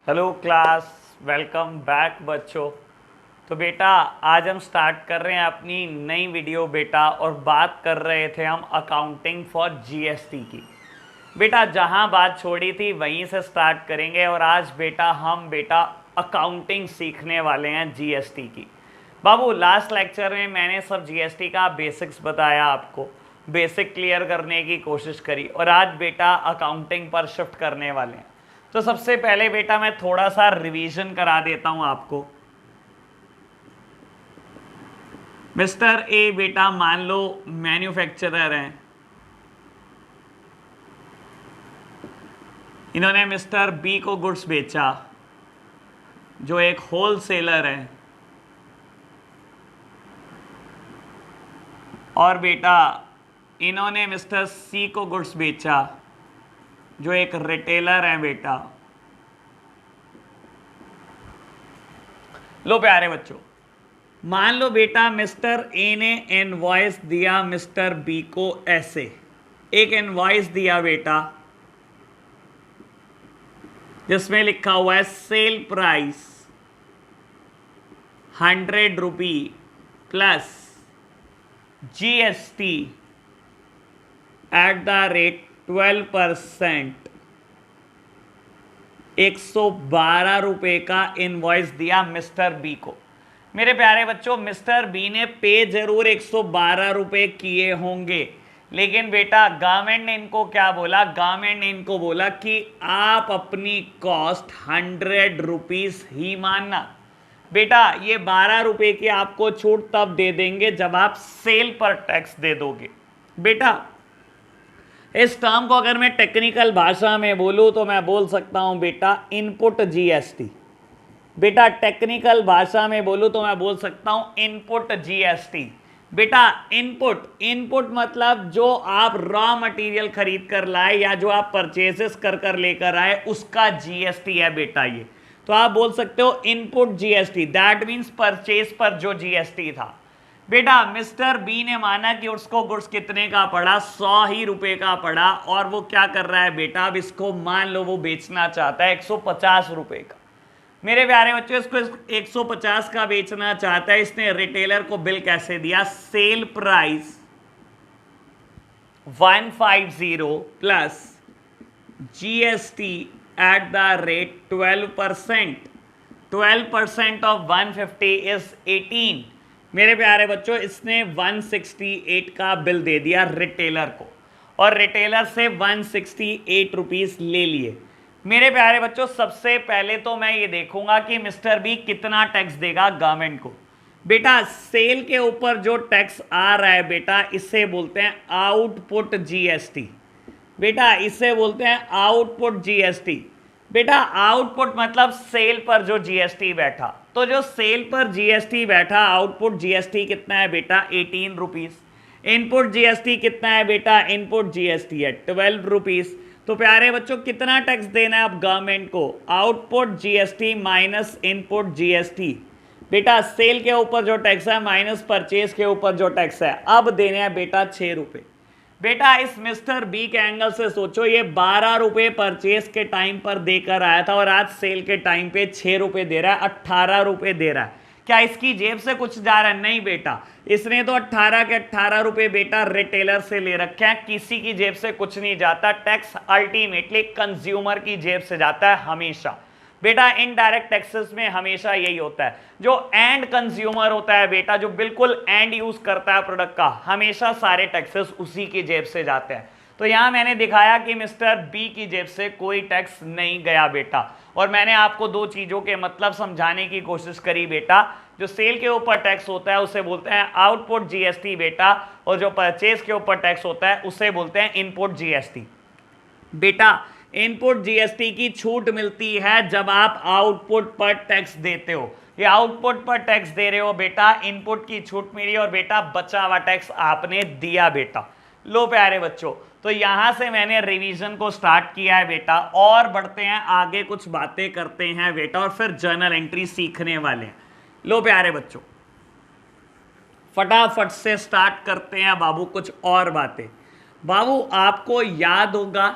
Hello class, welcome back बच्चों। तो बेटा आज हम स्टार्ट कर रहे हैं अपनी नई वीडियो बेटा, और बात कर रहे थे हम अकाउंटिंग फॉर जीएसटी की। बेटा जहां बात छोड़ी थी वहीं से स्टार्ट करेंगे, और आज बेटा हम अकाउंटिंग सीखने वाले हैं जीएसटी की। बाबू लास्ट लेक्चर में मैंने सब जीएसटी का बेसिक्स बताया, आपको बेसिक क्लियर करने की कोशिश करी, और आज बेटा अकाउंटिंग पर शिफ्ट करने वाले हैं। तो सबसे पहले बेटा मैं थोड़ा सा रिवीजन करा देता हूं आपको। मिस्टर ए बेटा मान लो मैन्युफैक्चरर हैं, इन्होंने मिस्टर बी को गुड्स बेचा जो एक होलसेलर है, और बेटा इन्होंने मिस्टर सी को गुड्स बेचा जो एक रिटेलर है बेटा। लो प्यारे बच्चों, मान लो बेटा मिस्टर ए ने इनवॉइस दिया मिस्टर बी को ऐसे, एक इनवॉइस दिया बेटा जिसमें लिखा हुआ है sale price 100 rupee plus GST at the rate 12%, 112 रुपए का इनवॉइस दिया मिस्टर बी को। मेरे प्यारे बच्चों, मिस्टर बी ने पे जरूर 112 रुपए किए होंगे, लेकिन बेटा गवर्नमेंट ने इनको क्या बोला? गवर्नमेंट ने इनको बोला कि आप अपनी कॉस्ट 100 रुपीज ही मानना। बेटा ये 12 रुपए की आपको छूट तब दे देंगे जब आप सेल पर टैक्स दे दोगे। बेटा इस टर्म को अगर मैं टेक्निकल भाषा में बोलूं तो मैं बोल सकता हूं बेटा इनपुट जीएसटी। बेटा टेक्निकल भाषा में बोलूं तो मैं बोल सकता हूं इनपुट जीएसटी। बेटा इनपुट मतलब जो आप रॉ मटेरियल खरीद कर लाए या जो आप परचेजेस कर लेकर आए उसका जीएसटी है बेटा ये। तो आप बोल सकते हो input GST, that means purchase पर जो जीएसटी था। बेटा मिस्टर बी ने माना कि उसको गुड्स कितने का पड़ा, 100 ही रुपए का पड़ा, और वो क्या कर रहा है बेटा, अब इसको मान लो वो बेचना चाहता है 150 रुपए का। मेरे प्यारे बच्चों इसको 150 का बेचना चाहता है। इसने रिटेलर को बिल कैसे दिया? Sale price 150 plus GST at the rate 12%। 12% of 150 is 18। मेरे प्यारे बच्चों इसने 168 का बिल दे दिया रिटेलर को, और रिटेलर से 168 रुपीस ले लिए। मेरे प्यारे बच्चों सबसे पहले तो मैं ये देखूंगा कि मिस्टर बी कितना टैक्स देगा गवर्नमेंट को। बेटा सेल के ऊपर जो टैक्स आ रहा है बेटा इसे बोलते हैं आउटपुट जीएसटी। बेटा इसे बोलते हैं आउटपुट जीएसटी। बेटा आउटपुट मतलब सेल पर जो जीएसटी बैठा, तो जो सेल पर जीएसटी बैठा आउटपुट जीएसटी कितना है बेटा? 18 रुपीज। इनपुट जीएसटी कितना है बेटा? इनपुट जीएसटी है 12 रुपीज। तो प्यारे बच्चों कितना टैक्स देना है अब गवर्नमेंट को? Output GST minus input GST. बेटा सेल के ऊपर जो टैक्स है माइनस परचेज के ऊपर जो टैक्स है, अब देने हैं बेटा 6 रुपए। बेटा इस मिस्टर बी के एंगल से सोचो, ये 12 रुपए परचेज के टाइम पर देकर आया था और आज सेल के टाइम पे 6 रुपए दे रहा है, 18 रुपए दे रहा है। क्या इसकी जेब से कुछ जा रहा है? नहीं बेटा, इसने तो 18 के 18 रुपए बेटा रिटेलर से ले रखे हैं, किसी की जेब से कुछ नहीं जाता। टैक्स अल्टीमेटली कंज्यूमर की जेब से जाता है हमेशा। बेटा इनडायरेक्ट टैक्सेस में हमेशा यही होता है, जो एंड कंज्यूमर होता है बेटा, जो बिल्कुल एंड यूज करता है प्रोडक्ट का, हमेशा सारे टैक्सेस उसी की जेब से जाते हैं। तो यहां मैंने दिखाया कि मिस्टर बी की जेब से कोई टैक्स नहीं गया बेटा, और मैंने आपको दो चीजों के मतलब समझाने की कोशिश करी बेटा। जो सेल के ऊपर टैक्स होता है उसे बोलते हैं आउटपुट जीएसटी बेटा, और जो परचेज के ऊपर टैक्स होता है उसे बोलते हैं इनपुट जीएसटी। बेटा इनपुट जीएसटी की छूट मिलती है जब आप आउटपुट पर टैक्स देते हो। ये आउटपुट पर टैक्स दे रहे हो बेटा, इनपुट की छूट मिली और बेटा बचा हुआ टैक्स आपने दिया बेटा। लो प्यारे बच्चों, तो यहां से मैंने रिवीजन को स्टार्ट किया है बेटा, और बढ़ते हैं आगे, कुछ बातें करते हैं बेटा, और फिर जर्नल एंट्री सीखने वाले हैं। लो प्यारे बच्चों फटाफट से स्टार्ट करते हैं बाबू कुछ और बातें। बाबू आपको याद होगा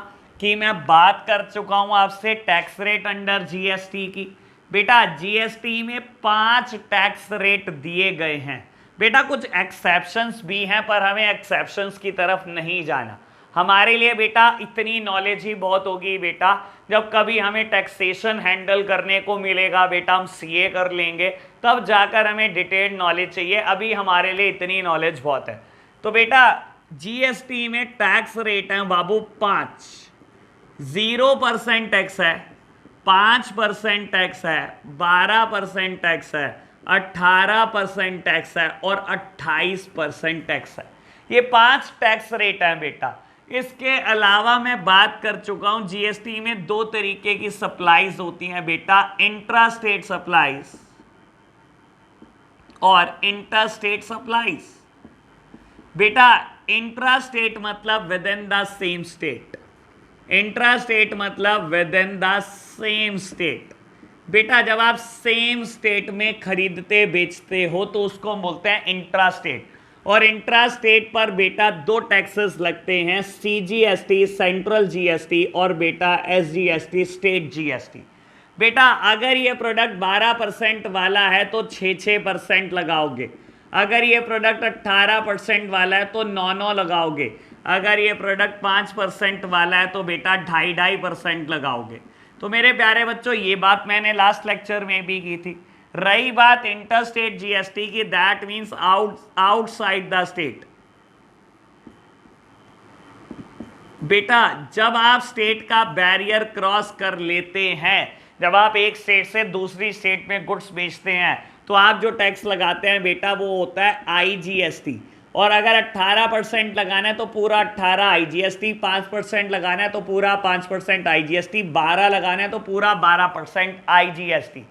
कि मैं बात कर चुका हूं आपसे टैक्स रेट अंडर जीएसटी की। बेटा जीएसटी में 5 टैक्स रेट दिए गए हैं। बेटा कुछ एक्सेप्शंस भी हैं, पर हमें एक्सेप्शंस की तरफ नहीं जाना। हमारे लिए बेटा इतनी नॉलेज ही बहुत होगी बेटा, जब कभी हमें टैक्सेशन हैंडल करने को मिलेगा बेटा, हम सीए कर लेंगे, तब जाकर हमें डिटेल्ड नॉलेज चाहिए। अभी हमारे लिए इतनी नॉलेज बहुत है। तो बेटा जीएसटी में टैक्स रेट है बाबू 5। 0% टैक्स है, 5% टैक्स है, 12% टैक्स है, 18% टैक्स है और 28% टैक्स है। ये 5 टैक्स रेट है बेटा। इसके अलावा मैं बात कर चुका हूं जीएसटी में 2 तरीके की सप्लाईज होती हैं बेटा, इंट्रा स्टेट सप्लाईज और इंटर स्टेट सप्लाईज। बेटा इंट्रा स्टेट मतलब within the same state, intra state मतलब within the same state. बेटा जब आप सेम स्टेट में खरीदते बेचते हो तो उसको हम बोलते हैं इंट्रा स्टेट। और इंट्रा स्टेट पर बेटा 2 टैक्सेस लगते हैं, सीजीएसटी सेंट्रल जीएसटी और बेटा एसजीएसटी स्टेट जीएसटी। बेटा अगर ये प्रोडक्ट 12% वाला है तो 6% लगाओगे, अगर ये प्रोडक्ट 18% वाला है तो 9 लगाओगे, अगर ये प्रोडक्ट 5% वाला है तो बेटा 2.5% लगाओगे। तो मेरे प्यारे बच्चों ये बात मैंने लास्ट लेक्चर में भी की थी। रही बात इंटर स्टेट जीएसटी की, that means outside the state. बेटा जब आप स्टेट का बैरियर क्रॉस कर लेते हैं, जब आप एक स्टेट से दूसरी स्टेट में गुड्स बेचते हैं तो आप जो टैक्स लगाते हैं बेटा वो होता है आईजीएसटी। और अगर 18% लगाना है तो पूरा 18 आईजीएसटी, 5% लगाना है तो पूरा 5% आईजीएसटी, 12 लगाना है तो पूरा 12% आईजीएसटी।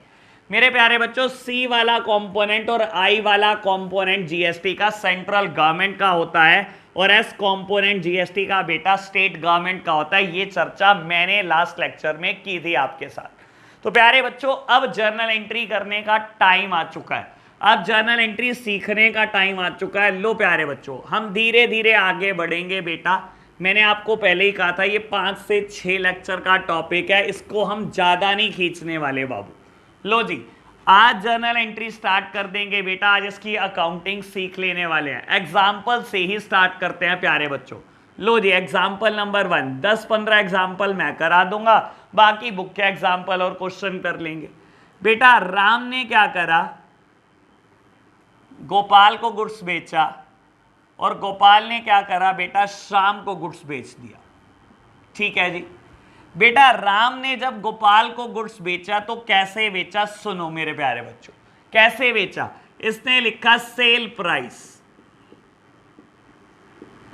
मेरे प्यारे बच्चों सी वाला कंपोनेंट और आई वाला कंपोनेंट जीएसटी का सेंट्रल गवर्नमेंट का होता है और एस कंपोनेंट जीएसटी का बेटा स्टेट गवर्नमेंट का होता है। ये चर्चा मैंने लास्ट लेक्चर में की थी आपके साथ। तो प्यारे बच्चों अब जर्नल एंट्री करने का टाइम आ चुका है, अब जर्नल एंट्री सीखने का टाइम आ चुका है। लो प्यारे बच्चों हम धीरे धीरे आगे बढ़ेंगे बेटा। मैंने आपको पहले ही कहा था ये 5 से 6 लेक्चर का टॉपिक है, इसको हम ज़्यादा नहीं खींचने वाले बाबू। लो जी आज जर्नल एंट्री स्टार्ट कर देंगे बेटा, आज इसकी अकाउंटिंग सीख लेने वाले हैं। एग्जाम्पल से ही स्टार्ट करते हैं प्यारे बच्चों। लो जी एग्जाम्पल नंबर 1, 10-15 एग्जाम्पल मैं करा दूंगा, बाकी बुक के एग्जाम्पल और क्वेश्चन कर लेंगे। बेटा राम ने क्या करा, गोपाल को गुड्स बेचा और गोपाल ने क्या करा बेटा, श्याम को गुड्स बेच दिया। ठीक है जी। बेटा राम ने जब गोपाल को गुड्स बेचा तो कैसे बेचा, सुनो मेरे प्यारे बच्चों कैसे बेचा। इसने लिखा सेल प्राइस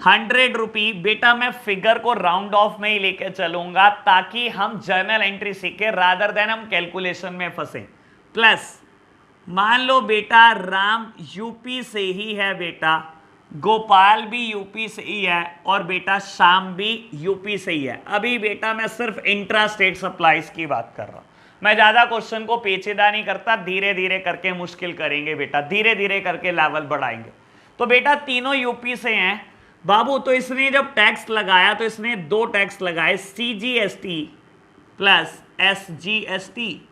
100 रुपी। बेटा मैं फिगर को राउंड ऑफ में ही लेके चलूंगा ताकि हम जर्नल एंट्री सीखे रादर देन हम कैलकुलेशन में फंसे। प्लस मान लो बेटा राम यूपी से ही है बेटा, गोपाल भी यूपी से ही है और बेटा श्याम भी यूपी से ही है। अभी बेटा मैं सिर्फ इंट्रा स्टेट सप्लाईज की बात कर रहा हूं, मैं ज्यादा क्वेश्चन को पेचीदा नहीं करता, धीरे धीरे करके मुश्किल करेंगे बेटा, धीरे धीरे करके लेवल बढ़ाएंगे। तो बेटा तीनों यूपी से हैं बाबू। तो इसने जब टैक्स लगाया तो इसने 2 टैक्स लगाए, सीजीएसटी प्लस एसजीएसटी।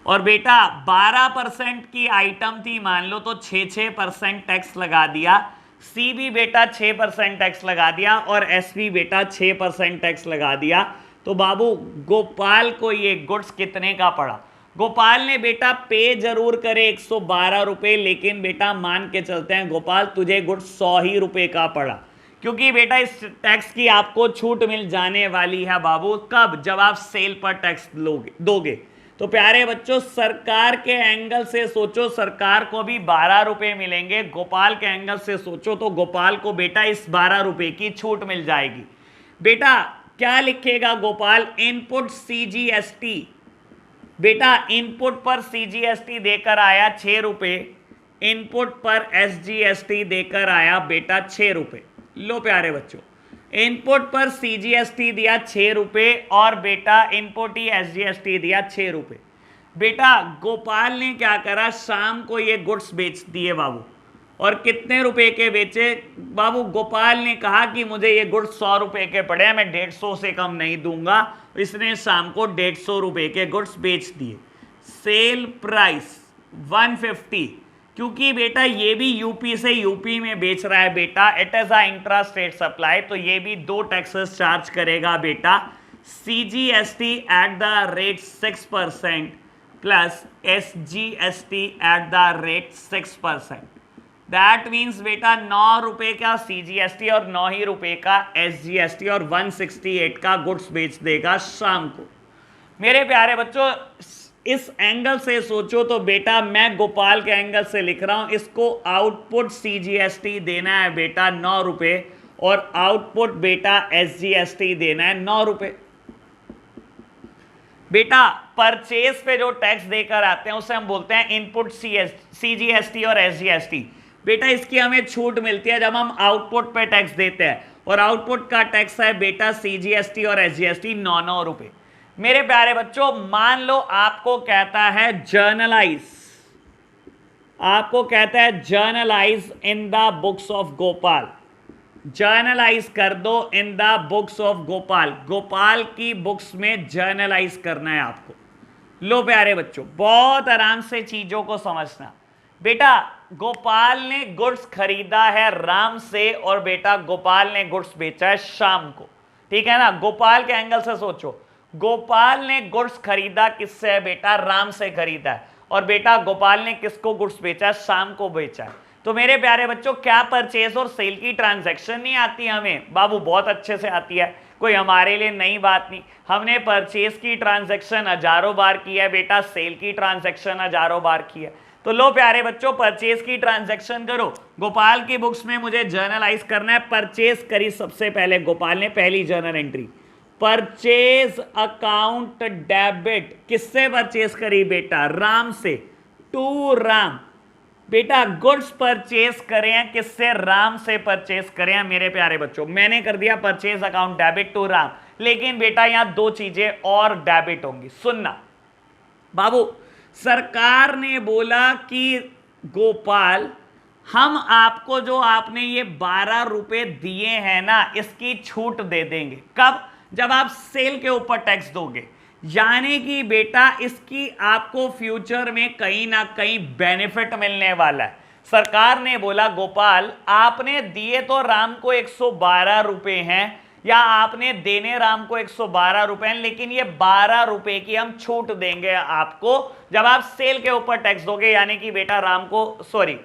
और बेटा 12% की आइटम थी मान लो तो 6% टैक्स लगा दिया। सी भी बेटा 6% टैक्स लगा दिया और एस भी बेटा 6% टैक्स लगा दिया। तो बाबू गोपाल को ये गुड्स कितने का पड़ा, गोपाल ने बेटा पे जरूर करे 112 रुपए, लेकिन बेटा मान के चलते हैं गोपाल तुझे गुड्स 100 ही रुपए का पड़ा, क्योंकि बेटा इस टैक्स की आपको छूट मिल जाने वाली है बाबू। कब, जब आप सेल पर टैक्स दोगे। तो प्यारे बच्चों सरकार के एंगल से सोचो, सरकार को भी 12 रुपए मिलेंगे। गोपाल के एंगल से सोचो तो गोपाल को बेटा इस 12 रुपए की छूट मिल जाएगी। बेटा क्या लिखेगा गोपाल, इनपुट सीजीएसटी। बेटा इनपुट पर सीजीएसटी देकर आया 6 रुपए, इनपुट पर एसजीएसटी देकर आया बेटा 6 रुपए। लो प्यारे बच्चों इनपुट पर सीजीएसटी दिया 6 रुपए और बेटा इनपुट ही एसजीएसटी दिया 6 रुपए। बेटा गोपाल ने क्या करा, शाम को ये गुड्स बेच दिए बाबू। और कितने रुपए के बेचे? बाबू गोपाल ने कहा कि मुझे ये गुड्स 100 रुपए के पड़े हैं, मैं 150 से कम नहीं दूंगा। इसने शाम को 150 रुपए के गुड्स बेच दिए। सेल प्राइस 150, क्योंकि बेटा ये भी यूपी से यूपी में बेच रहा है बेटा, it is a intra state supply, तो ये भी 2 टैक्सेस चार्ज करेगा बेटा। CGST eight the rate 6% plus SGST eight the rate 6%। That means बेटा 9 रुपए का CGST और 9 ही रुपए का SGST और 168 का गुड्स बेच देगा शाम को। मेरे प्यारे बच्चों, इस एंगल से सोचो तो बेटा मैं गोपाल के एंगल से लिख रहा हूं, इसको आउटपुट CGST देना है बेटा 9 रुपए और आउटपुट बेटा SGST देना है 9 रुपए। बेटा परचेज पे जो टैक्स देकर आते हैं उसे हम बोलते हैं इनपुट CGST और SGST। बेटा इसकी हमें छूट मिलती है जब हम आउटपुट पे टैक्स देते हैं, और आउटपुट का टैक्स है बेटा CGST और SGST 9 रुपए। मेरे प्यारे बच्चों, मान लो आपको कहता है जर्नलाइज, आपको कहता है generalized in the books of Gopal, generalized कर दो इन the books of Gopal, Gopal की बुक्स में जर्नलाइज करना है आपको। लो प्यारे बच्चों, बहुत आराम से चीजों को समझना। बेटा गोपाल ने गुड्स खरीदा है राम से और बेटा गोपाल ने गुड्स बेचा है शाम को, ठीक है ना। गोपाल के एंगल से सोचो, गोपाल ने गुड्स खरीदा किससे है बेटा? राम से खरीदा है, और बेटा गोपाल ने किसको गुड्स बेचा है? शाम को बेचा है। तो मेरे प्यारे बच्चों, क्या परचेज और सेल की ट्रांजैक्शन नहीं आती हमें? बाबू बहुत अच्छे से आती है, कोई हमारे लिए नई बात नहीं। हमने परचेज की ट्रांजैक्शन हजारों बार की है बेटा, सेल की ट्रांजैक्शन हजारों बार की है। तो लो प्यारे बच्चों, परचेज की ट्रांजैक्शन करो। गोपाल की बुक्स में मुझे जर्नलाइज करना है। परचेज करी सबसे पहले गोपाल ने, पहली journal entry purchase account debit, किससे परचेज करी बेटा? राम से, टू राम। बेटा गुड्स परचेज करें हैं किससे? राम से परचेज करें हैं मेरे प्यारे बच्चों। मैंने कर दिया purchase account debit to Ram, लेकिन बेटा यहां 2 चीजें और डेबिट होंगी। सुनना बाबू, सरकार ने बोला कि गोपाल हम आपको जो आपने ये 12 रुपए दिए हैं ना, इसकी छूट दे देंगे। कब? जब आप सेल के ऊपर टैक्स दोगे, यानी कि बेटा इसकी आपको फ्यूचर में कहीं ना कहीं बेनिफिट मिलने वाला है। सरकार ने बोला गोपाल आपने दिए तो राम को 112 रुपए हैं, या आपने देने राम को 112 रुपए हैं, लेकिन ये 12 रुपए की हम छूट देंगे आपको जब आप सेल के ऊपर टैक्स दोगे, यानी कि बेटा राम को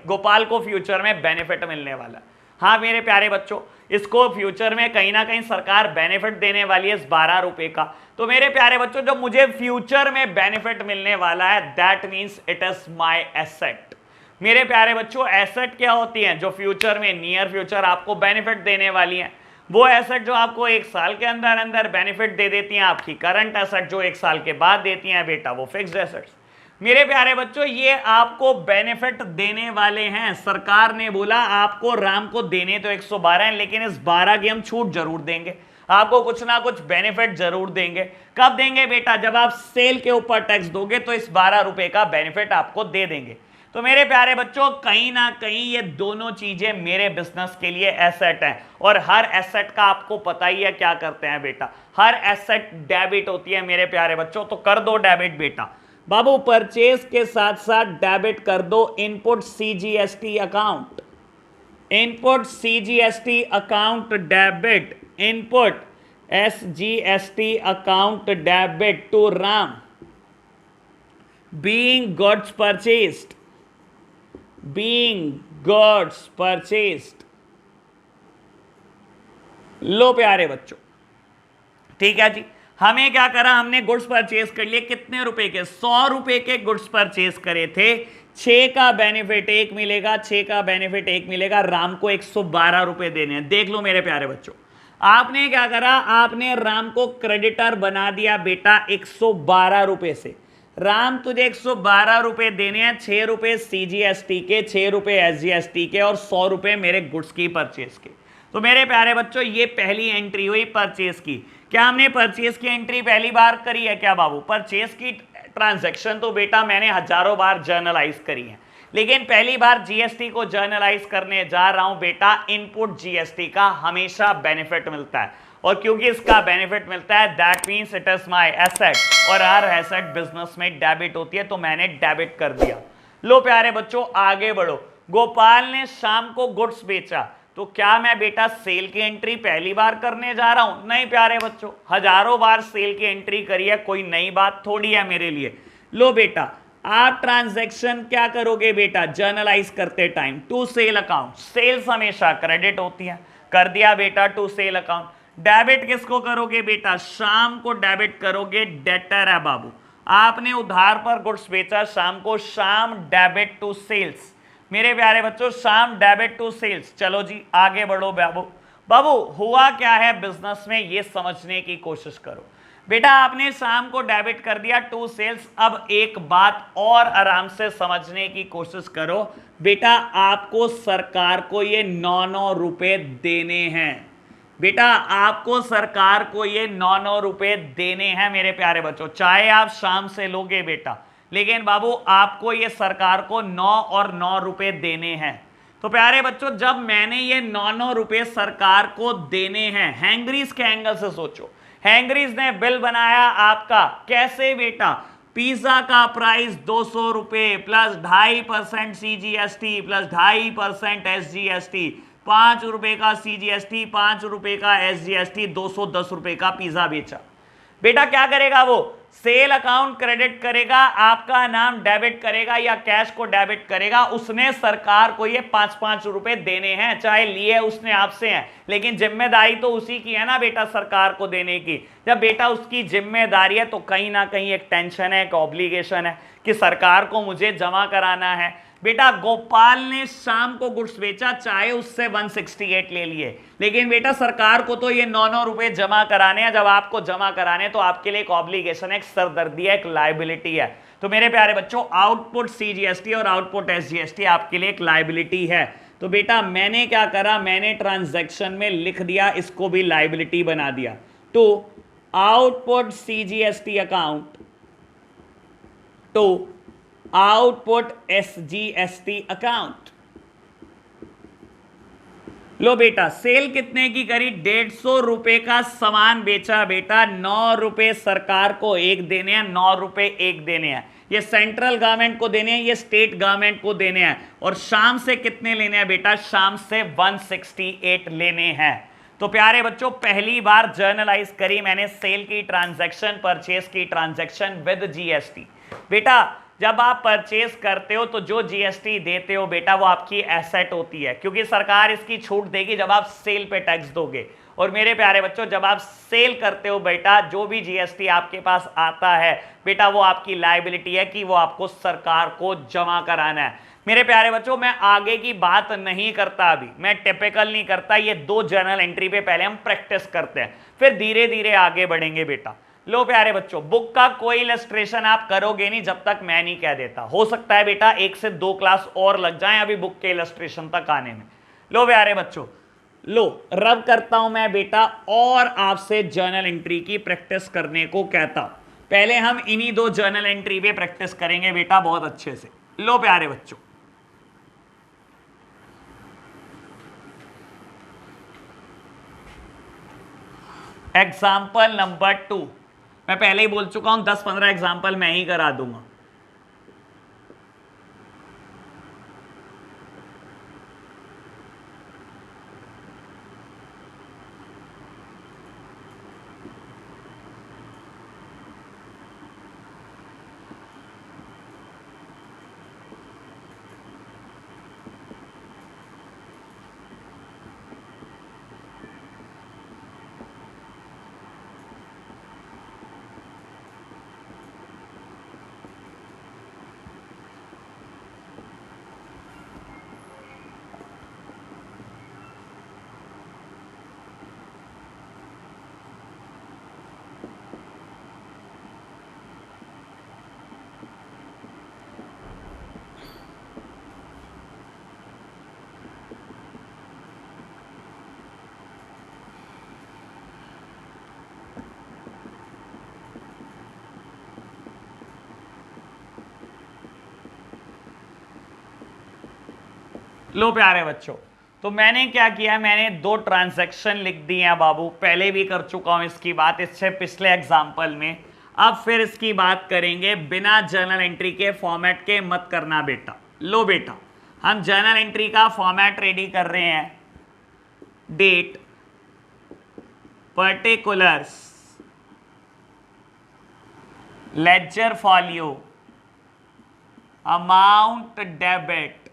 गोपाल को फ्यूचर में बेनिफिट मिलने वाला। हाँ मेरे प्यारे बच्चों, इसको फ्यूचर में कहीं ना कहीं सरकार बेनिफिट देने वाली है इस 12 रुपए का। तो मेरे प्यारे बच्चों, जो मुझे फ्यूचर में बेनिफिट मिलने वाला है, that means it is my asset. मेरे प्यारे बच्चों, एसेट क्या होती हैं? जो फ्यूचर में, नियर फ्यूचर आपको बेनिफिट देने वाली हैं। वो एसेट जो आपको 1 साल के अंदर अंदर बेनिफिट दे देती हैं, आपकी करंट एसेट जो 1 साल के बाद देती हैं बेटा, वो फिक्स्ड एसेट्स। मेरे प्यारे बच्चों, ये आपको बेनिफिट देने वाले हैं। सरकार ने बोला आपको राम को देने तो 112 हैं, लेकिन इस 12 की हम छूट जरूर देंगे, आपको कुछ ना कुछ बेनिफिट जरूर देंगे। कब देंगे बेटा? जब आप सेल के ऊपर टैक्स दोगे तो इस 12 रुपए का बेनिफिट आपको दे देंगे। तो मेरे प्यारे बच्चों, कहीं ना कहीं ये दोनों चीजें मेरे बिजनेस के लिए एसेट हैं, और हर एसेट का आपको पता ही है क्या करते हैं बेटा, हर एसेट डेबिट होती है मेरे प्यारे बच्चों। तो कर दो डेबिट बेटा। बाबू परचेज के साथ साथ डेबिट कर दो input CGST account, input CGST account debit, input SGST account debit to Ram, being goods purchased, being goods purchased. लो प्यारे बच्चों, ठीक है जी, हमें क्या करा? हमने गुड्स परचेज कर लिए कितने रुपए के? 100 रुपए के गुड्स परचेज करे थे। 6 का बेनिफिट 1 मिलेगा, 6 का बेनिफिट 1 मिलेगा। राम को 112 रुपए देने हैं। देख लो मेरे प्यारे बच्चों, आपने क्या करा? आपने राम को क्रेडिटर बना दिया बेटा 112 रुपए से। राम तुझे 112 रुपए देने हैं, 6 रुपए CGST के, 6 रुपए SGST के और 100 रुपए मेरे गुड्स की परचेज के। तो मेरे प्यारे बच्चों, ये पहली एंट्री हुई परचेज की। क्या हमने परचेज की एंट्री पहली बार करी है क्या बाबू? परचेज की ट्रांजैक्शन तो बेटा मैंने हजारों बार जर्नलाइज करी है, लेकिन पहली बार जीएसटी को जर्नलाइज करने जा रहा हूं बेटा, इनपुट जीएसटी का हमेशा बेनिफिट मिलता है, और क्योंकि इसका बेनिफिट मिलता है that means it is my asset, और हर एसेट बिजनेस में डेबिट होती है, तो मैंने डेबिट कर दिया। लो प्यारे बच्चों आगे बढ़ो। गोपाल ने शाम को गुड्स बेचा, तो क्या मैं बेटा सेल की एंट्री पहली बार करने जा रहा हूं? नहीं प्यारे बच्चों, हजारों बार सेल की एंट्री करी है, कोई नई बात थोड़ी है मेरे लिए। लो बेटा आप ट्रांजैक्शन क्या करोगे बेटा जर्नलाइज करते time? To sale account, sales हमेशा क्रेडिट होती है, कर दिया बेटा टू सेल अकाउंट। डेबिट किसको करोगे बेटा? शाम को डेबिट करोगे, डेटर है बाबू, आपने उधार पर गुड्स बेचा शाम को, शाम डेबिट टू सेल्स। मेरे प्यारे बच्चों शाम डेबिट टू सेल्स। चलो जी आगे बढ़ो बाबू। बाबू हुआ क्या है बिजनेस में ये समझने की कोशिश करो। बेटा आपने शाम को डेबिट कर दिया टू सेल्स। अब एक बात और आराम से समझने की कोशिश करो बेटा, आपको सरकार को ये 9 रुपए देने हैं। बेटा आपको सरकार को ये 9 रुपए देने हैं मेरे प्यारे बच्चों, चाहे आप शाम से लोगे बेटा, लेकिन बाबू आपको ये सरकार को 9 और 9 रुपए देने हैं। तो प्यारे बच्चों जब मैंने ये 9 रुपए सरकार को देने हैं, हैंगरीज के एंगल से सोचो, हैंगरीज ने बिल बनाया आपका, कैसे बेटा? पिज्जा का प्राइस 200 रुपए प्लस 2.5% सीजीएसटी प्लस 2.5% एसजीएसटी, 5 रुपए का सीजीएसटी, 5 रुपए का एसजीएसटी, 210 रुपए का पिज्जा बेचा। बेटा क्या करेगा वो? सेल अकाउंट क्रेडिट करेगा, आपका नाम डेबिट करेगा या कैश को डेबिट करेगा। उसने सरकार को ये 5-5 रुपए देने हैं, चाहे लिए उसने आपसे हैं, लेकिन जिम्मेदारी तो उसी की है ना बेटा सरकार को देने की। जब बेटा उसकी जिम्मेदारी है तो कहीं ना कहीं एक टेंशन है, एक ऑब्लिगेशन है कि सरकार को मुझे जमा कराना है। बेटा गोपाल ने शाम को गुड्स बेचा, चाहे उससे 168 ले लिए, लेकिन बेटा सरकार को तो ये 9 रुपए जमा कराने हैं। जब आपको जमा कराने तो आपके लिए एक ऑब्लिगेशन है, एक सरदर्दी है, एक लायबिलिटी है। तो मेरे प्यारे बच्चों आउटपुट सीजीएसटी और आउटपुट एसजीएसटी आपके लिए एक लायबिलिटी है। तो बेटा मैंने क्या करा, मैंने ट्रांजैक्शन में लिख दिया, इसको भी लायबिलिटी बना दिया। तो output CGST account to output SGST account. लो बेटा सेल कितने की करी? 150 रुपए का सामान बेचा बेटा, 9 रुपए सरकार को एक देने हैं, 9 रुपए एक देने हैं। ये सेंट्रल गवर्नमेंट को देने हैं, ये स्टेट गवर्नमेंट को देने हैं। और शाम से कितने लेने हैं बेटा? शाम से 168 लेने हैं। तो प्यारे बच्चों पहली बार जर्नलाइज करी मैंने सेल की ट्रांजैक्शन, परचेस की ट्रांजैक्शन विद जीएसटी। बेटा जब आप परचेस करते हो तो जो जीएसटी देते हो बेटा वो आपकी एसेट होती है, क्योंकि सरकार इसकी छूट देगी जब आप सेल पे टैक्स दोगे। और मेरे प्यारे बच्चों जब आप सेल करते हो बेटा, जो भी जीएसटी आपके पास आता है बेटा वो आपकी लायबिलिटी है कि वो आपको सरकार को जमा कराना है। मेरे प्यारे बच्चों मैं आगे की बात नहीं करता, अभी मैं टिपिकल नहीं करता, ये 2 जर्नल एंट्री पे पहले हम प्रैक्टिस करते हैं, फिर धीरे धीरे आगे बढ़ेंगे बेटा। लो प्यारे बच्चों बुक का कोई इलस्ट्रेशन आप करोगे नहीं जब तक मैं नहीं कह देता। हो सकता है बेटा 1 से 2 क्लास और लग जाएं अभी बुक के इलस्ट्रेशन तक आने में। लो प्यारे बच्चों लो रब करता हूं मैं बेटा और आपसे जर्नल एंट्री की प्रैक्टिस करने को कहता हूं। पहले हम इन्हीं 2 जर्नल एंट्री पे प्रैक्टिस करेंगे बेटा बहुत अच्छे से। लो प्यारे बच्चों एग्जाम्पल नंबर 2, मैं पहले ही बोल चुका हूं 10-15 एग्जाम्पल मैं ही करा दूंगा। लो प्यारे बच्चों, तो मैंने क्या किया, मैंने 2 ट्रांजैक्शन लिख दिए हैं बाबू, पहले भी कर चुका हूं इसकी बात, इससे पिछले एग्जाम्पल में। अब फिर इसकी बात करेंगे, बिना जर्नल एंट्री के फॉर्मेट के मत करना बेटा। लो बेटा, हम जर्नल एंट्री का फॉर्मेट रेडी कर रहे हैं। Date, particulars, ledger folio, amount debit,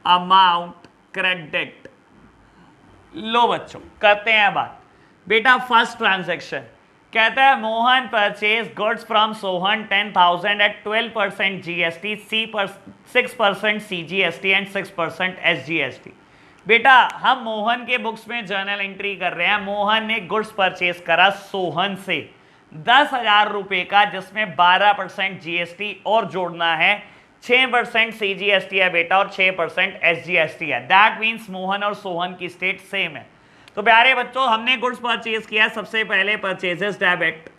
amount credit. लो बच्चों, करते हैं बात। बेटा फर्स्ट ट्रांजैक्शन कहता है Mohan purchase goods from Sohan 10,000 at 12% GST, 6% CGST and 6% SGST. बेटा हम मोहन के बुक्स में जर्नल एंट्री कर रहे हैं। मोहन ने गुड्स परचेज करा सोहन से 10,000 रुपए का, जिसमें 12% जीएसटी और जोड़ना है, 6% सीजीएसटी है बेटा और 6% एसजीएसटी है। दैट मीन्स मोहन और सोहन की स्टेट सेम है। तो प्यारे बच्चों, हमने गुड्स परचेज किया, सबसे पहले purchases debit,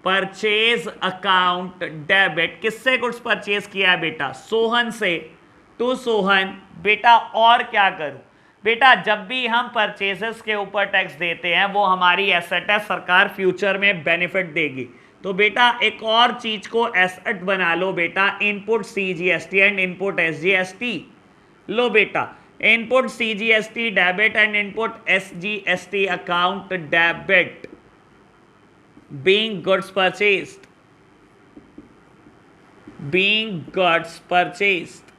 purchase account debit. किससे गुड्स परचेज किया है बेटा? सोहन से, टू सोहन। बेटा और क्या करूं? बेटा जब भी हम परचेजेस के ऊपर टैक्स देते हैं वो हमारी एसेट है, सरकार फ्यूचर में बेनिफिट देगी। तो बेटा एक और चीज को एसेट बना लो बेटा, input CGST and input SGST. लो बेटा, input CGST debit and input SGST account debit being goods purchased, being goods purchased।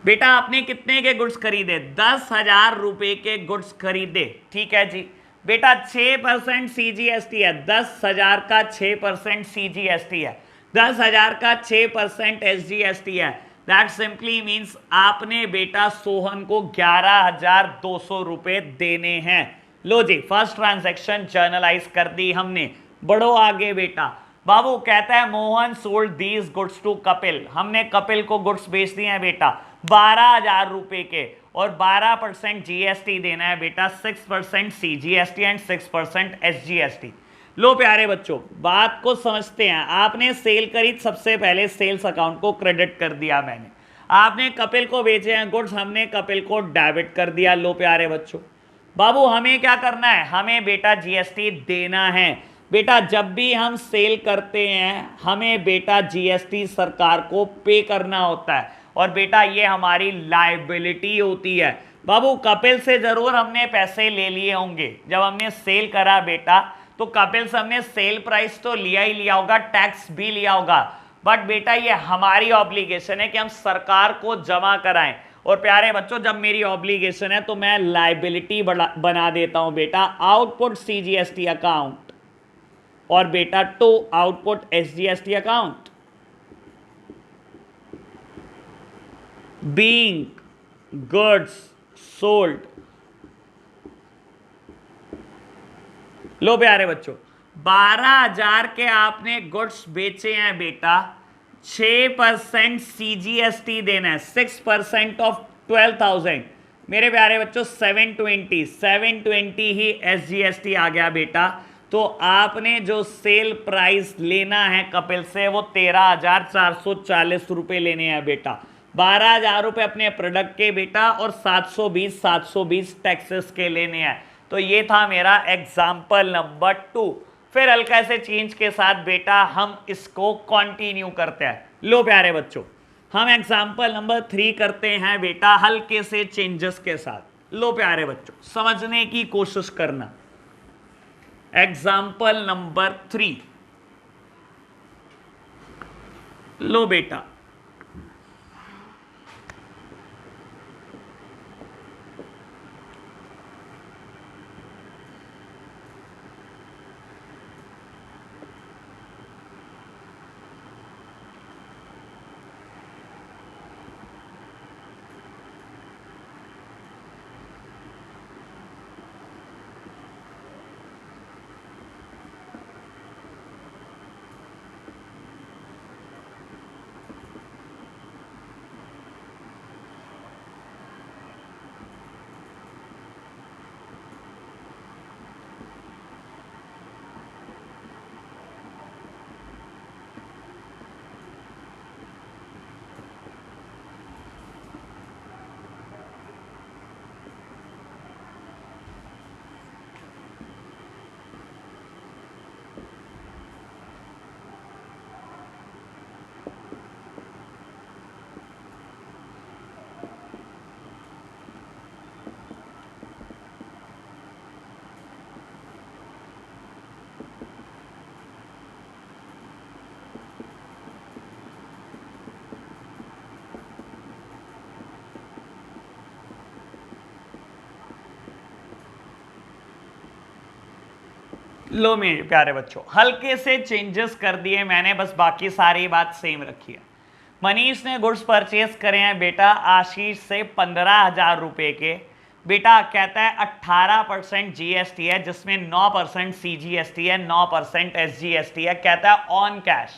बेटा आपने कितने के गुड्स खरीदे? 10,000 रुपए के गुड्स खरीदे, ठीक है जी। बेटा 6% सीजीएसटी है, 10,000 का 6% सीजीएसटी है, 10,000 का 6% एसजीएसटी है। दैट सिंपली मीन्स आपने बेटा सोहन को 11,200 रुपए देने हैं। लो जी, फर्स्ट ट्रांजैक्शन जर्नलाइज कर दी हमने। बढ़ो आगे बेटा। बाबू कहता है Mohan sold these goods to Kapil. हमने कपिल को गुड्स बेच दिए हैं बेटा 12,000 रुपए के, और 12% जीएसटी देना है बेटा, 6% सीजीएसटी एंड 6% एसजीएसटी। लो प्यारे बच्चों, बात को समझते हैं। आपने सेल करी, सबसे पहले सेल्स अकाउंट को क्रेडिट कर दिया मैंने। आपने कपिल को बेचे हैं गुड्स, हमने कपिल को डेबिट कर दिया। लो प्यारे बच्चों, बाबू हमें क्या करना है? हमें बेटा जीएसटी देना है। बेटा जब भी हम सेल करते हैं हमें बेटा जीएसटी सरकार को पे करना होता है, और बेटा ये हमारी लायबिलिटी होती है। बाबू कपिल से जरूर हमने पैसे ले लिए होंगे जब हमने सेल करा बेटा, तो कपिल से हमने सेल प्राइस तो लिया ही लिया होगा, टैक्स भी लिया होगा, बट बेटा ये हमारी ऑब्लिगेशन है कि हम सरकार को जमा कराएं। और प्यारे बच्चों, जब मेरी ऑब्लिगेशन है तो मैं लायबिलिटी बना देता हूं बेटा आउटपुट सीजीएसटी अकाउंट, और बेटा to output SGST account. Being goods sold. लो प्यारे बच्चों, 12,000 के आपने गुड्स बेचे हैं बेटा, 6% सीजीएसटी देना है, 6% ऑफ 12,000। मेरे प्यारे बच्चों 720 ही एसजीएसटी आ गया बेटा। तो आपने जो सेल प्राइस लेना है कपिल से वो 13,440 रुपए लेने हैं बेटा। 12,000 रुपए अपने प्रोडक्ट के बेटा, और 720 टैक्सेस के लेने हैं। तो ये था मेरा एग्जाम्पल नंबर 2। फिर हल्का से चेंज के साथ बेटा हम इसको कंटिन्यू करते हैं। लो प्यारे बच्चों, हम एग्जाम्पल नंबर 3 करते हैं बेटा हल्के से चेंजेस के साथ। लो प्यारे बच्चों, समझने की कोशिश करना। Example number 3। लो बेटा, लो मेरे प्यारे बच्चों, हल्के से चेंजेस कर दिए मैंने, बस बाकी सारी बात सेम रखी है। मनीष ने गुड्स परचेज करे हैं बेटा आशीष से 15,000 रुपए के। बेटा कहता है 18% जीएसटी है, जिसमें 9% सीजीएसटी है, 9% एसजीएसटी है। कहता है ऑन कैश।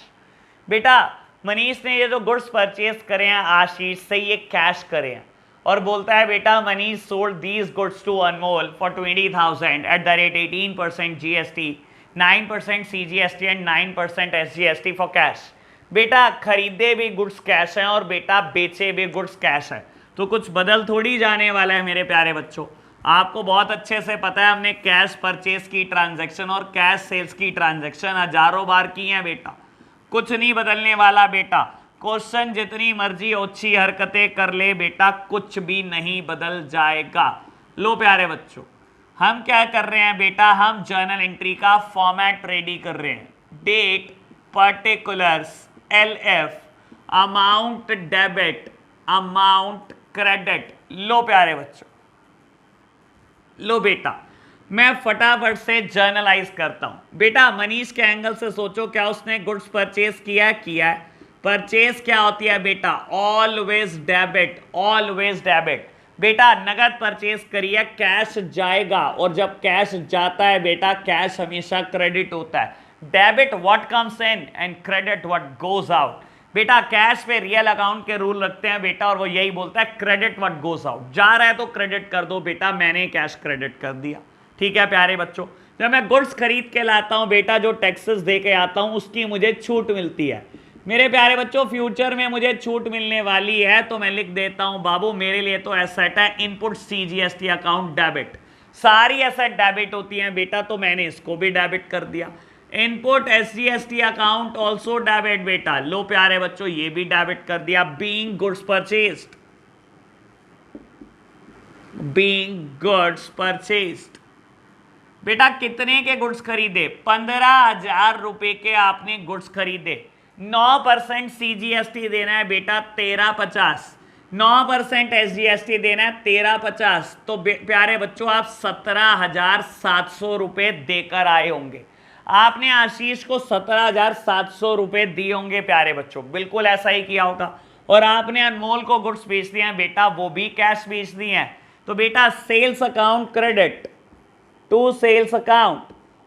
बेटा मनीष ने ये जो गुड्स परचेज करे हैं आशीष से, ये कैश करे हैं, और बोलता है बेटा Manish sold these goods to Anmol for 20,000 at the rate 18% GST, 9% CGST and 9% SGST for cash. बेटा खरीदे भी गुड्स कैश हैं और बेटा बेचे भी गुड्स कैश है, तो कुछ बदल थोड़ी जाने वाला है मेरे प्यारे बच्चों। आपको बहुत अच्छे से पता है, हमने कैश परचेज की ट्रांजैक्शन और कैश सेल्स की ट्रांजैक्शन हजारों बार की हैं बेटा, कुछ नहीं बदलने वाला बेटा। क्वेश्चन जितनी मर्जी अच्छी हरकतें कर ले बेटा, कुछ भी नहीं बदल जाएगा। लो प्यारे बच्चों, हम क्या कर रहे हैं बेटा, हम जर्नल एंट्री का फॉर्मेट रेडी कर रहे हैं। Date, particulars, LF, amount debit, amount credit. लो प्यारे बच्चों, लो बेटा मैं फटाफट से जर्नलाइज करता हूं। बेटा मनीष के एंगल से सोचो, क्या उसने गुड्स परचेज किया है? परचेज क्या होती है बेटा? Always debit, always debit. बेटा नगद परचेज करिए, कैश जाएगा, और जब कैश जाता है बेटा, कैश हमेशा क्रेडिट होता है। Debit what comes in and credit what goes out. बेटा कैश पे रियल अकाउंट के रूल रखते हैं बेटा, और वो यही बोलता है क्रेडिट व्हाट गोज आउट। जा रहा है तो क्रेडिट कर दो बेटा, मैंने कैश क्रेडिट कर दिया। ठीक है प्यारे बच्चों, जब मैं गुड्स खरीद के लाता हूं बेटा, जो टैक्सेस दे के आता हूं उसकी मुझे छूट मिलती है। मेरे प्यारे बच्चों फ्यूचर में मुझे छूट मिलने वाली है, तो मैं लिख देता हूं बाबू मेरे लिए तो एसेट है इनपुट सीजीएसटी अकाउंट डेबिट। सारी एसेट डेबिट होती हैं बेटा, तो मैंने इसको भी डेबिट कर दिया। Input SGST account also debit बेटा। लो प्यारे बच्चों ये भी डेबिट कर दिया। Being goods purchased, being goods purchased. बेटा कितने के गुड्स खरीदे? 15,000 रुपए के आपने गुड्स खरीदे। 9% सीजीएसटी देना है बेटा 1350, 9% एसजीएसटी देना है 1350। तो प्यारे बच्चों आप 17,700 रुपए देकर आए होंगे। आपने आशीष को 17,700 रुपए दिए होंगे प्यारे बच्चों, बिल्कुल ऐसा ही किया होगा। और आपने अनमोल को गुड्स बेच दिए हैं बेटा, वो भी कैश बेच दिए हैं। तो बेटा sales account credit to sales account,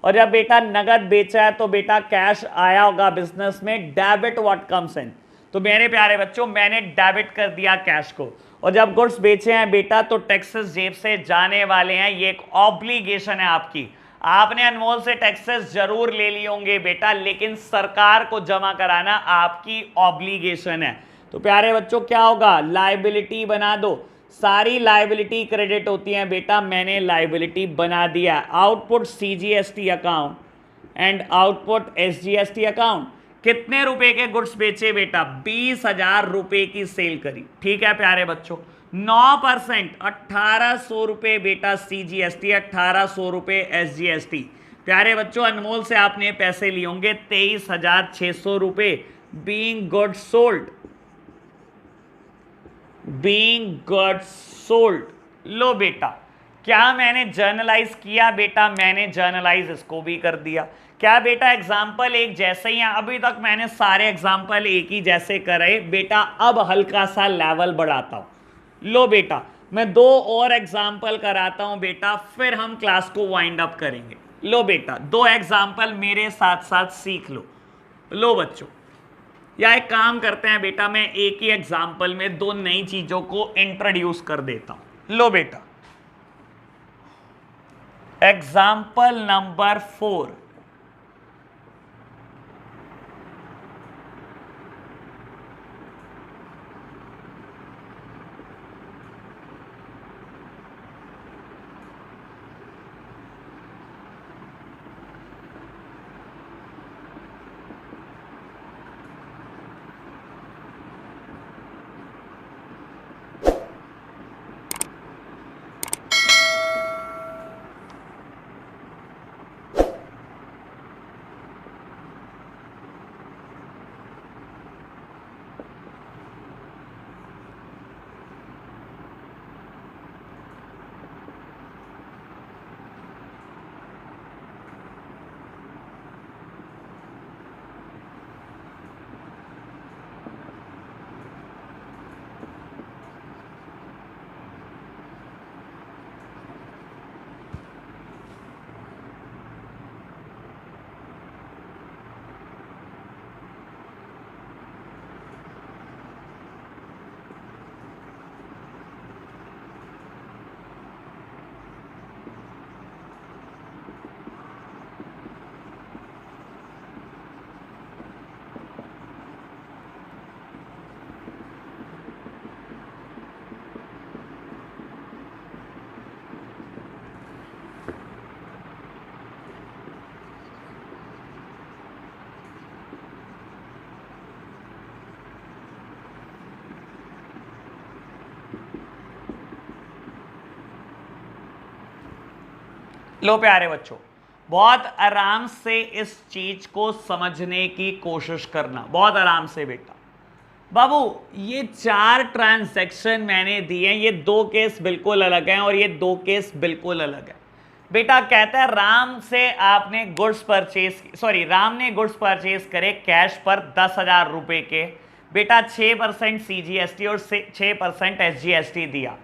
और जब बेटा नगद बेचा है तो बेटा कैश आया होगा बिजनेस में, डेबिट व्हाट कम्स इन। तो मेरे प्यारे बच्चों मैंने डेबिट कर दिया कैश को, और जब गुड्स बेचे हैं बेटा तो टैक्सेस जेब से जाने वाले हैं। ये एक ऑब्लिगेशन है आपकी, आपने अनमोल से टैक्सेस जरूर ले लिए होंगे बेटा, लेकिन सरकार को जमा कराना आपकी ऑब्लिगेशन है। तो प्यारे बच्चों क्या होगा? लायबिलिटी बना दो। सारी लायबिलिटी क्रेडिट होती हैं बेटा, मैंने लायबिलिटी बना दिया। Output CGST account and output SGST account. कितने रुपए के गुड्स बेचे बेटा? 20,000 रुपए की सेल करी। ठीक है प्यारे बच्चों, 9% 1,800 रुपए बेटा सीजीएसटी, 1,800 रुपए एसजीएसटी। प्यारे बच्चों अनमोल से आपने पैसे लिए होंगे 23,600 रुपए। Being goods sold, being goods sold. लो बेटा क्या मैंने जर्नलाइज किया बेटा? मैंने जर्नलाइज इसको भी कर दिया। क्या बेटा एग्जाम्पल एक जैसे ही हैं? अभी तक मैंने सारे एग्जाम्पल एक ही जैसे करे बेटा, अब हल्का सा लेवल बढ़ाता हूं। लो बेटा मैं 2 और एग्जाम्पल कराता हूं बेटा, फिर हम क्लास को वाइंड अप करेंगे। लो बेटा 2 एग्जाम्पल मेरे साथ साथ सीख लो। लो बच्चों या एक काम करते हैं बेटा, मैं एक ही एग्जाम्पल में 2 नई चीजों को इंट्रोड्यूस कर देता हूं। लो बेटा एग्जाम्पल नंबर 4। लो प्यारे बच्चों, बहुत आराम से इस चीज को समझने की कोशिश करना, बहुत आराम से बेटा। बाबू ये 4 ट्रांजैक्शन मैंने दिए हैं, ये 2 केस बिल्कुल अलग हैं और ये 2 केस बिल्कुल अलग है। बेटा कहता है राम से आपने गुड्स परचेज, सॉरी राम ने गुड्स परचेज करे कैश पर 10,000 रुपए के, बेटा 6% CGST और 6% SGST दिया।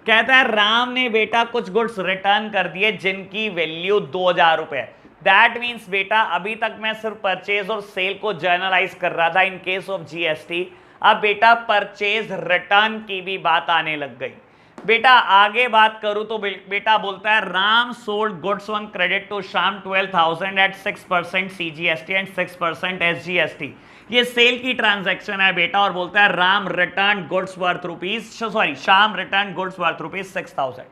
कहता है राम ने बेटा कुछ गुड्स रिटर्न कर दिए जिनकी वैल्यू 2,000 रुपए। दैट मीन्स बेटा अभी तक मैं सिर्फ परचेज और सेल को जर्नलाइज कर रहा था इन केस ऑफ GST, अब बेटा परचेज रिटर्न की भी बात आने लग गई। बेटा आगे बात करूं तो बेटा बोलता है Ram sold goods on credit to Shyam 12,000 at 6% CGST and 6% SGST। ये सेल की ट्रांजैक्शन है बेटा, और बोलता है Ram return goods worth Shyam return goods worth ₹6,000।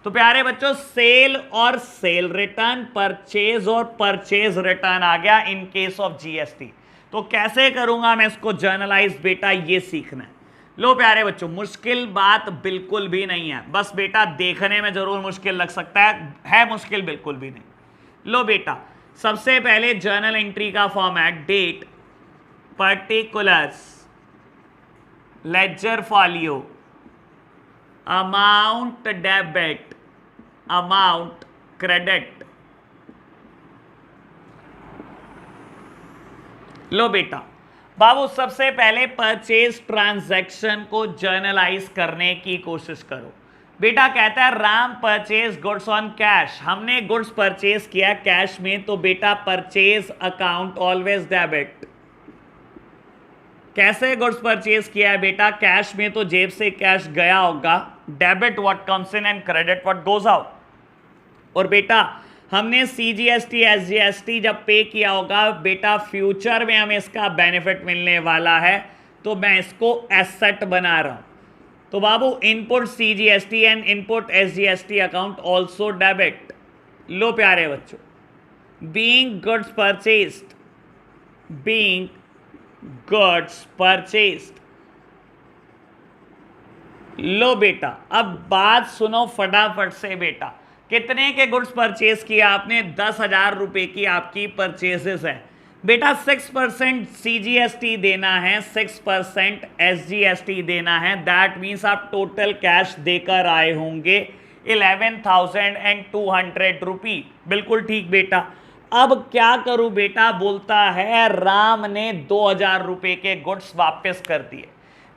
तो प्यारे बच्चों सेल और सेल रिटर्न, परचेज और परचेज रिटर्न आ गया इन केस ऑफ GST। तो कैसे करूंगा मैं इसको जर्नलाइज बेटा, ये सीखना है। लो प्यारे बच्चों मुश्किल बात बिल्कुल भी नहीं है, बस बेटा देखने में जरूर मुश्किल लग सकता है मुश्किल बिल्कुल भी नहीं। लो बेटा सबसे पहले जर्नल एंट्री का format, date, particulars, ledger folio, amount debit, amount credit. लो बेटा बाबू सबसे पहले परचेज ट्रांजैक्शन को जर्नलाइज करने की कोशिश करो। बेटा कहता है Ram purchase goods on cash, हमने गुड्स परचेज किया कैश में, तो बेटा परचेज अकाउंट ऑलवेज डेबिट। कैसे गुड्स परचेज किया है बेटा, कैश में तो जेब से कैश गया होगा, debit what comes in and credit what goes out. और बेटा हमने CGST SGST जब पे किया होगा बेटा फ्यूचर में हमें इसका बेनिफिट मिलने वाला है, तो मैं इसको एसेट बना रहा हूं। तो बाबू input CGST and input SGST account also debit. लो प्यारे बच्चों being goods purchased, being goods purchased. लो बेटा अब बात सुनो फटाफट से बेटा, कितने के गुड्स परचेज किया आपने, 10,000 रुपए की आपकी परचेजेस है बेटा। 6% CGST देना है, 6% SGST देना है, दैट मीन्स आप टोटल कैश देकर आए होंगे 11,200 रुपी। बिल्कुल ठीक बेटा। अब क्या करूं बेटा, बोलता है राम ने 2,000 रुपए के गुड्स वापस कर दिए।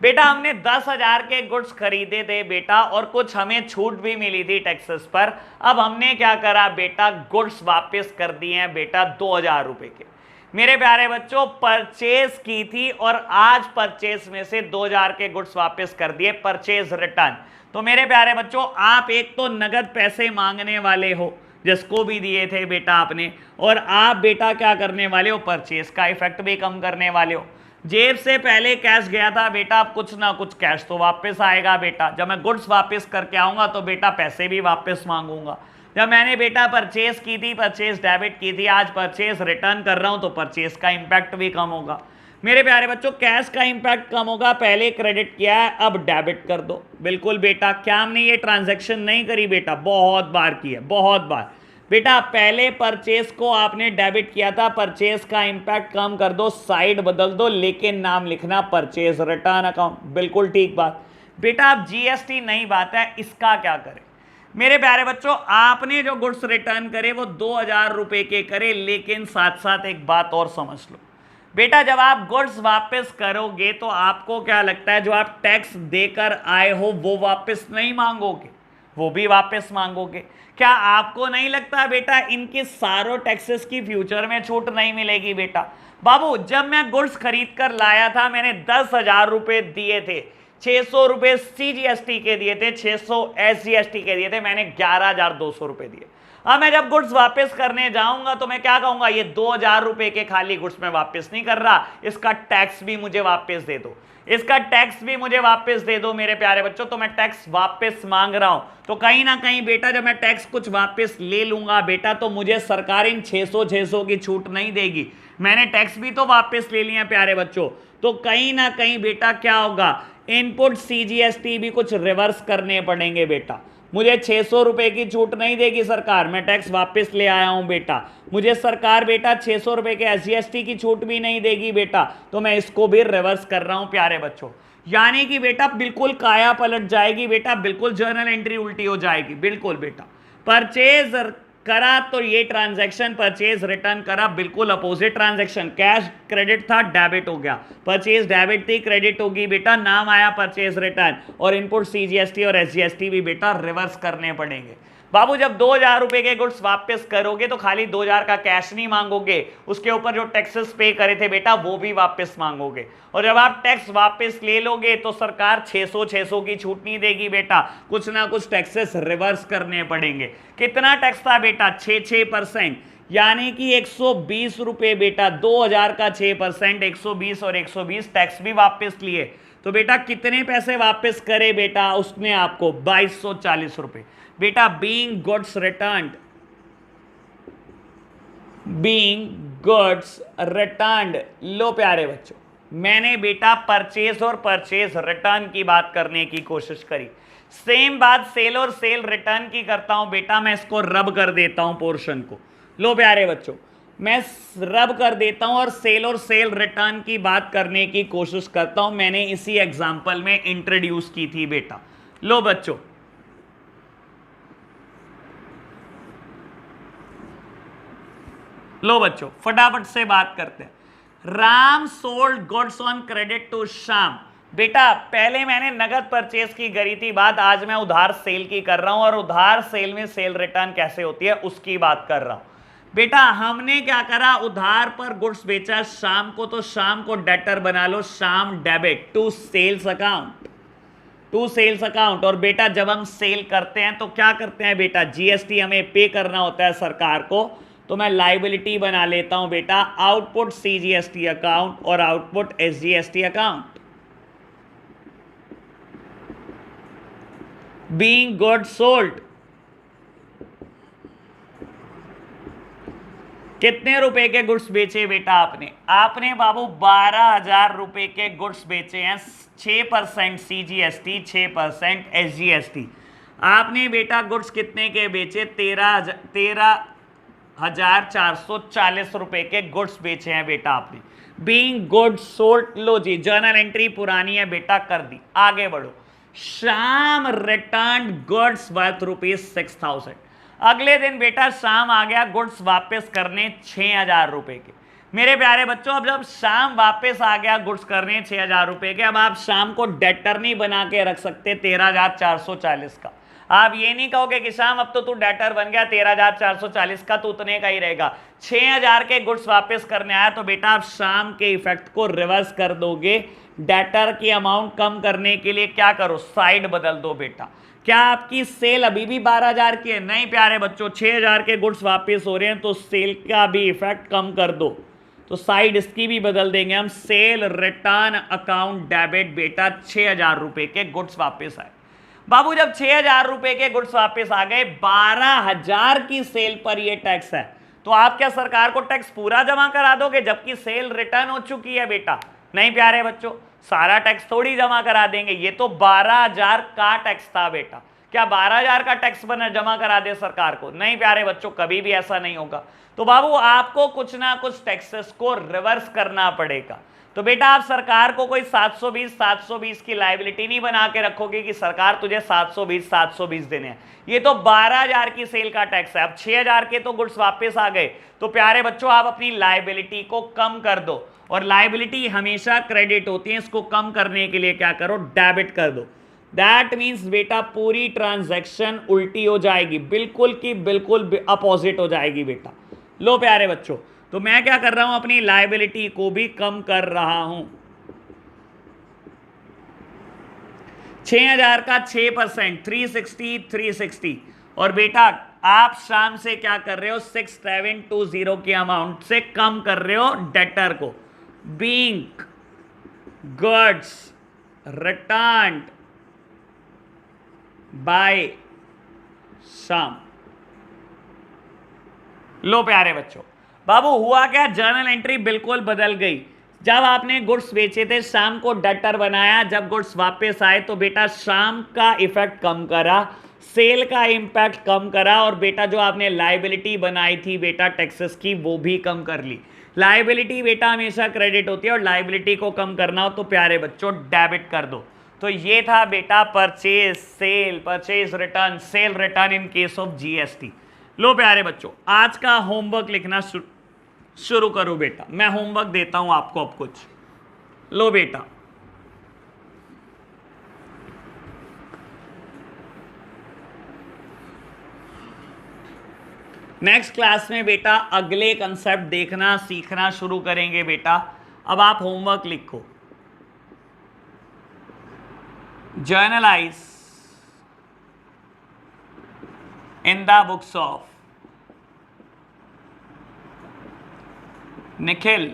बेटा हमने 10,000 के गुड्स खरीदे थे बेटा, और कुछ हमें छूट भी मिली थी टैक्सेस पर। अब हमने क्या करा बेटा, गुड्स वापस कर दिए हैं बेटा 2,000 रुपए के। मेरे प्यारे बच्चों परचेज की थी और आज परचेज में से 2,000 के गुड्स वापस कर दिए, परचेज रिटर्न। तो मेरे प्यारे बच्चों आप एक तो नगद पैसे मांगने वाले हो जिसको भी दिए थे बेटा आपने, और आप बेटा क्या करने वाले हो, परचेज का इफेक्ट भी कम करने वाले हो। जेब से पहले कैश गया था बेटा, अब कुछ ना कुछ कैश तो वापस आएगा बेटा। जब मैं गुड्स वापस करके आऊंगा तो बेटा पैसे भी वापस मांगूंगा। जब मैंने बेटा परचेज की थी, परचेज डेबिट की थी, आज परचेज रिटर्न कर रहा हूं तो परचेज का इंपैक्ट भी कम होगा। मेरे प्यारे बच्चों कैश का इंपैक्ट कम होगा, पहले क्रेडिट किया है अब डेबिट कर दो। बिल्कुल बेटा, क्या हमने ये ट्रांजैक्शन नहीं करी बेटा, बहुत बार की है, बहुत बार बेटा। पहले परचेज को आपने डेबिट किया था, परचेज का इंपैक्ट कम कर दो, साइड बदल दो, लेकिन नाम लिखना परचेज रिटर्न अकाउंट। बिल्कुल ठीक बात बेटा। अब GST नई बात है, इसका क्या करें मेरे प्यारे बच्चों, आपने जो गुड्स रिटर्न करे वो 2,000 रुपए के करे, लेकिन साथ साथ एक बात और समझ लो बेटा, जब आप गुड्स वापस करोगे तो आपको क्या लगता है जो आप टैक्स देकर आए हो वो वापस नहीं मांगोगे, वो भी वापस मांगोगे। क्या आपको नहीं लगता बेटा इनके सारों टैक्सेस की फ्यूचर में छूट नहीं मिलेगी बेटा। बाबू जब मैं गुड्स खरीद कर लाया था मैंने 10,000 रुपए दिए थे, 600 रुपए CGST के दिए थे, 600 SGST के दिए थे, मैंने 11,200 रुपए दिए। अब मैं जब गुड्स वापस करने जाऊंगा तो मैं क्या कहूंगा, ये 2,000 रुपए के खाली गुड्स में वापस नहीं कर रहा, इसका टैक्स भी मुझे वापस दे दो, इसका टैक्स भी मुझे वापस दे दो मेरे प्यारे बच्चों। तो मैं टैक्स वापस मांग रहा हूं, तो कहीं ना कहीं बेटा जब मैं टैक्स कुछ वापस ले लूंगा बेटा तो मुझे सरकार इन 600 की छूट नहीं देगी, मैंने टैक्स भी तो वापस ले लिया प्यारे बच्चों। तो कहीं ना कहीं बेटा क्या होगा, इनपुट CGST भी कुछ रिवर्स करने पड़ेंगे बेटा। मुझे 600 रुपए की छूट नहीं देगी सरकार, मैं टैक्स वापस ले आया हूं बेटा। मुझे सरकार बेटा 600 रुपए के SGST की छूट भी नहीं देगी बेटा, तो मैं इसको भी रिवर्स कर रहा हूं प्यारे बच्चों। यानी कि बेटा बिल्कुल काया पलट जाएगी बेटा, बिल्कुल जर्नल एंट्री उल्टी हो जाएगी, बिल्कुल बेटा। परचेज करा तो ये ट्रांजैक्शन, परचेज रिटर्न करा बिल्कुल अपोजिट ट्रांजैक्शन। कैश क्रेडिट था, डेबिट हो गया, परचेज डेबिट थी, क्रेडिट होगी बेटा, नाम आया परचेज रिटर्न, और इनपुट CGST और SGST भी बेटा रिवर्स करने पड़ेंगे। बाबू जब 2000 रुपए के गुड्स वापस करोगे तो खाली 2000 का कैश नहीं मांगोगे, उसके ऊपर जो टैक्सेस पे करे थे बेटा वो भी वापस मांगोगे। और जब आप टैक्स वापस ले लोगे तो सरकार 600 की छूट नहीं देगी बेटा, कुछ ना कुछ टैक्सेस रिवर्स करने पड़ेंगे। कितना टैक्स था बेटा? 6% यानी कि 120 रुपए बेटा, 2000 का 6%, 120 और 120 टैक्स भी वापस लिए। तो बेटा कितने पैसे वापस करे बेटा उसने आपको? 2240 रुपए बेटा। Being goods returned, being goods returned. लो प्यारे बच्चों, मैंने बेटा परचेज और परचेज रिटर्न की बात करने की कोशिश करी, सेम बात सेल और सेल रिटर्न की करता हूं बेटा। मैं इसको रब कर देता हूं पोर्शन को। लो प्यारे बच्चों, मैं रब कर देता हूं और सेल रिटर्न की बात करने की कोशिश करता हूं। मैंने इसी एग्जांपल में इंट्रोड्यूस की थी बेटा। लो बच्चों, लो बच्चों फटाफट से बात करते हैं। Ram sold goods on credit to Shyam. बेटा पहले मैंने नगद परचेज की करी थी बात, आज मैं उधार सेल की कर रहा हूं, और उधार सेल में सेल रिटर्न कैसे होती है उसकी बात कर रहा हूं। बेटा हमने क्या करा, उधार पर गुड्स बेचा शाम को, तो शाम को डेटर बना लो, Shyam debit to sales account, to sales account. और बेटा जब हम सेल करते हैं तो क्या करते हैं बेटा, GST हमें पे करना होता है सरकार को, तो मैं लाइबिलिटी बना लेता हूं बेटा आउटपुट CGST अकाउंट और output SGST account. Being goods sold, कितने रुपए के गुड्स बेचे बेटा आपने? आपने बाबू 12,000 रुपए के गुड्स बेचे हैं, 6% CGST, 6% SGST। आपने बेटा गुड्स कितने के बेचे? 13,440 रुपए के गुड्स बेचे हैं बेटा आपने। बीइंग गुड्स सोल्ड, लो जी जर्नल एंट्री पुरानी है बेटा, कर दी, आगे बढ़ो। शाम रिटर्न गुड्स वर्थ ₹6,000। अगले दिन बेटा शाम आ गया गुड्स वापस करने 6,000 रुपए के। मेरे प्यारे बच्चों अब जब शाम वापस आ गया गुड्स करने 6,000 रुपए के, अब आप शाम को डेटर नहीं बना के रख सकते 13,440 का। आप ये नहीं कहोगे कि शाम अब तो तू डेटर बन गया 13,440 का, तो उतने का ही रहेगा। 6,000 के गुड्स वापस करने आया तो बेटा आप शाम के इफेक्ट को रिवर्स कर दोगे। डेटर की अमाउंट कम करने के लिए क्या करो, साइड बदल दो बेटा। क्या आपकी सेल अभी भी 12,000 की है? नहीं प्यारे बच्चों, 6,000 के गुड्स वापस हो रहे हैं तो सेल का भी इफेक्ट कम कर दो, तो साइड इसकी भी बदल देंगे हम, सेल रिटर्न अकाउंट डेबिट बेटा 6,000 रुपए के गुड्स वापस आए। बाबू जब 6,000 रुपए के गुड्स वापस आ गए, 12,000 की सेल पर ये टैक्स है, तो आप क्या सरकार को टैक्स पूरा जमा करा दोगे जबकि सेल रिटर्न हो चुकी है बेटा? नहीं प्यारे बच्चों, सारा टैक्स थोड़ी जमा करा देंगे, ये तो 12,000 का टैक्स था बेटा। क्या 12,000 का टैक्स बना जमा करा दे सरकार को? नहीं प्यारे बच्चों, कभी भी ऐसा नहीं होगा। तो बाबू आपको कुछ ना कुछ टैक्सेस को रिवर्स करना पड़ेगा। तो बेटा आप सरकार को कोई 720 की लायबिलिटी नहीं बना के रखोगे कि सरकार तुझे 720 देने हैं। ये तो 12,000 की सेल का टैक्स है। अब 6,000 के तो गुड्स वापस आ गए, तो प्यारे बच्चों आप अपनी लायबिलिटी को कम कर दो, और लायबिलिटी हमेशा क्रेडिट होती है, इसको कम करने के लिए क्या करो, डेबिट कर दो। दैट मीन्स बेटा पूरी ट्रांजैक्शन उल्टी हो जाएगी, बिल्कुल की बिल्कुल अपोजिट हो जाएगी बेटा। लो प्यारे बच्चों, तो मैं क्या कर रहा हूं, अपनी लायबिलिटी को भी कम कर रहा हूं। 6,000 का 6%, 360, और बेटा आप शाम से क्या कर रहे हो, 6720 की अमाउंट से कम कर रहे हो डेटर को। बीइंग गुड्स रिटर्न्ड बाय शाम। लो प्यारे बच्चों, बाबू हुआ क्या, जर्नल एंट्री बिल्कुल बदल गई। जब आपने गुड्स बेचे थे शाम को डेटर बनाया, जब गुड्स वापस आए तो बेटा शाम का इफेक्ट कम करा, सेल का इम्पैक्ट कम करा और बेटा जो आपने लाइबिलिटी बनाई थी बेटा टैक्सेस की वो भी कम कर ली। लाइबिलिटी बेटा हमेशा क्रेडिट होती है और लाइबिलिटी को कम करना हो तो प्यारे बच्चों डेबिट कर दो। तो ये था बेटा purchase sale, purchase return, sale return in case of GST. लो प्यारे बच्चों आज का होमवर्क लिखना शुरू करो बेटा। मैं होमवर्क देता हूं आपको अब कुछ। लो बेटा नेक्स्ट क्लास में बेटा अगले कंसेप्ट देखना सीखना शुरू करेंगे बेटा। अब आप होमवर्क लिखो। Journalise in the books of Nikhil,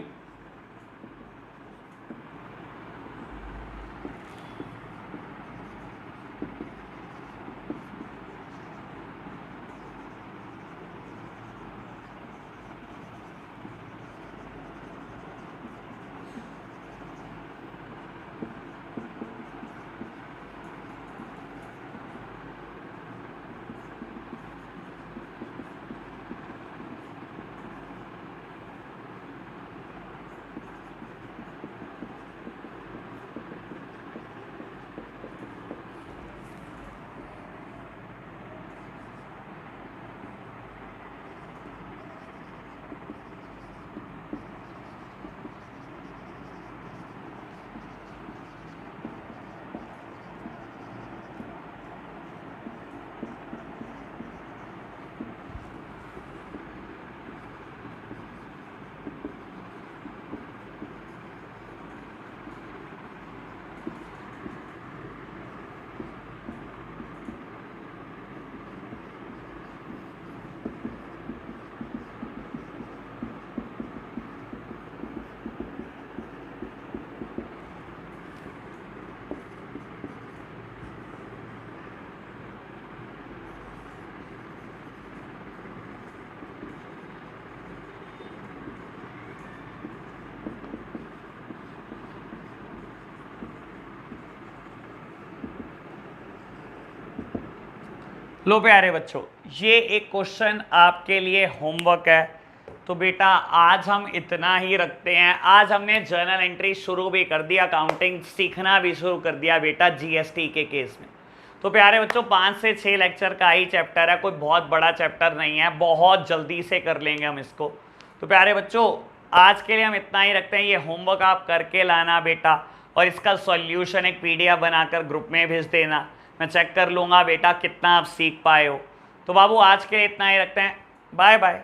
लो प्यारे बच्चों ये एक क्वेश्चन आपके लिए होमवर्क है। तो बेटा आज हम इतना ही रखते हैं। आज हमने जर्नल एंट्री शुरू भी कर दिया, अकाउंटिंग सीखना भी शुरू कर दिया बेटा जीएसटी के केस में। तो प्यारे बच्चों 5 से 6 लेक्चर का ही चैप्टर है, कोई बहुत बड़ा चैप्टर नहीं है, बहुत जल्दी से कर लेंगे हम इसको। तो प्यारे बच्चों आज के लिए हम इतना ही रखते हैं। ये होमवर्क आप करके लाना बेटा और इसका सॉल्यूशन एक पीडीएफ बनाकर ग्रुप में भेज देना। मैं चेक कर लूँगा बेटा कितना आप सीख पाए हो। तो बाबू आज के लिए इतना ही रखते हैं। Bye bye.